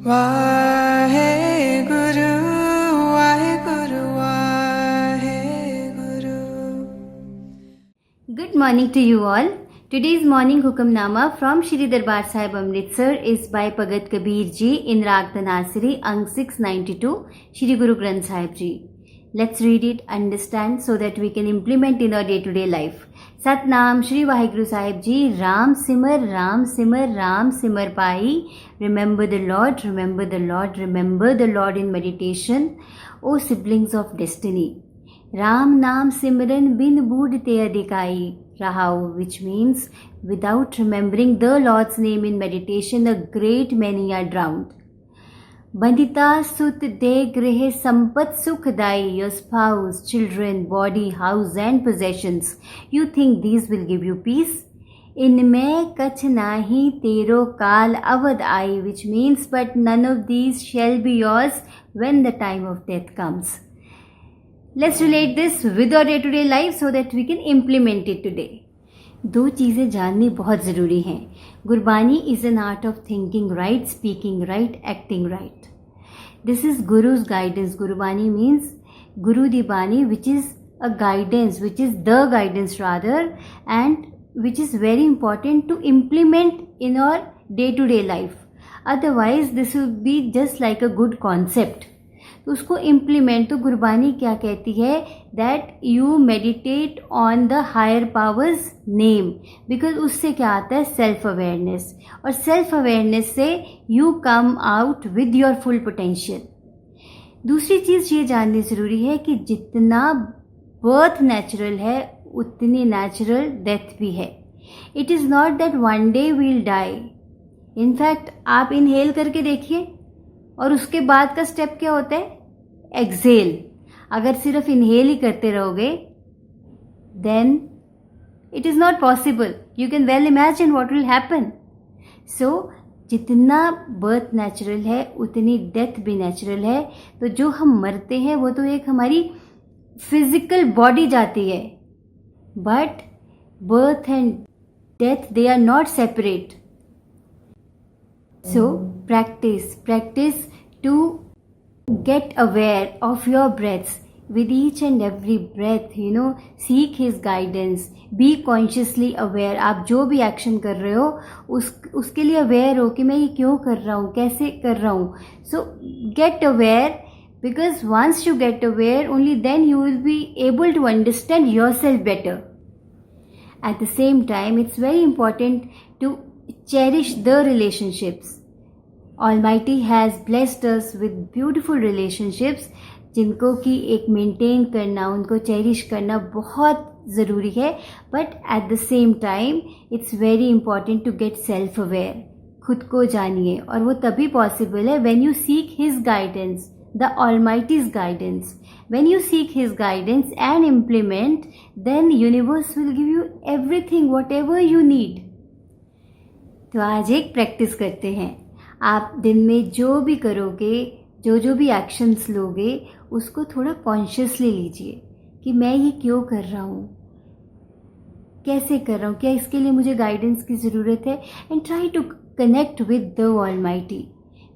Waheguru Waheguru Waheguru. Good morning to you all. Today's morning Hukamnama from Shri Darbar Sahib Amritsar is by Bhagat Kabir Ji in Rag Dhanasari, Ang 692, Shri Guru Granth Sahib Ji. Let's read it, understand so that we can implement in our day-to-day life. Satnam Shri Vaheguru Sahib Ji. Ram Simar, Ram Simar, Ram Simar Pai. Remember the Lord, remember the Lord, remember the Lord in meditation. O siblings of destiny. Ram Naam Simran bin Budte Adikai Rahau, which means without remembering the Lord's name in meditation, a great many are drowned. Bandita Sut De Grihe Sampat Sukhdai, your spouse, children, body, house and possessions. You think these will give you peace? Inme kach nahi tero kal avad ai, which means but none of these shall be yours when the time of death comes. Let's relate this with our day-to-day life so that we can implement it today. दो चीज़ें जाननी बहुत ज़रूरी हैं. Gurbani is an art of thinking right, speaking right, acting right. This is Guru's guidance. Gurbani means Guru Di Bani, which is a guidance, which is the guidance rather, and which is very important to implement in our day-to-day life. Otherwise, this will be just like a good concept. तो उसको implement, तो गुरबानी क्या कहती है, that you meditate on the higher power's name, because उससे क्या आता है, सेल्फ अवेयरनेस, और सेल्फ अवेयरनेस से you come out with your full potential. दूसरी चीज़ ये जाननी ज़रूरी है कि जितना बर्थ नेचुरल है उतनी नेचुरल डेथ भी है. It is not that one day we'll die. In fact आप इनहेल करके देखिए और उसके बाद का स्टेप क्या होता है, एक्सेल. अगर सिर्फ इनहेल ही करते रहोगे then it is not possible. You can well imagine what will happen. So जितना बर्थ नेचुरल है उतनी डेथ भी नेचुरल है. तो जो हम मरते हैं वो तो एक हमारी फिजिकल बॉडी जाती है, but birth and death they are not separate. So practice to get aware of your breaths. With each and every breath, seek His guidance. Be consciously aware. आप जो भी एक्शन कर रहे हो उसके लिए अवेयर हो कि मैं ये क्यों कर रहा हूँ, कैसे कर रहा हूँ. So get aware, because once you get aware, only then you will be able to understand yourself better. At the same time, it's very important to cherish the relationships. Almighty has blessed us with beautiful relationships, जिनको कि एक maintain करना, उनको cherish करना बहुत ज़रूरी है. But at the same time it's very important to get self aware. खुद को जानिए, और वो तभी पॉसिबल है when you seek his guidance, the almighty's guidance. When you seek his guidance and implement, then universe will give you everything whatever you need. तो आज एक प्रैक्टिस करते हैं. आप दिन में जो भी करोगे, जो भी एक्शंस लोगे, उसको थोड़ा कॉन्शियसली लीजिए कि मैं ये क्यों कर रहा हूँ, कैसे कर रहा हूँ, क्या इसके लिए मुझे गाइडेंस की ज़रूरत है. And try to connect with the almighty,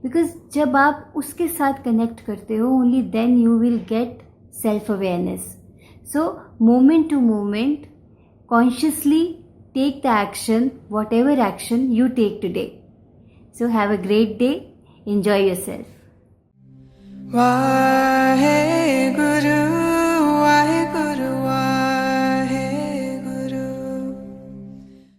because जब आप उसके साथ कनेक्ट करते हो, only then you will get self awareness. So moment to moment consciously take the action, whatever action you take today. So have a great day. Enjoy yourself. Vaheguru.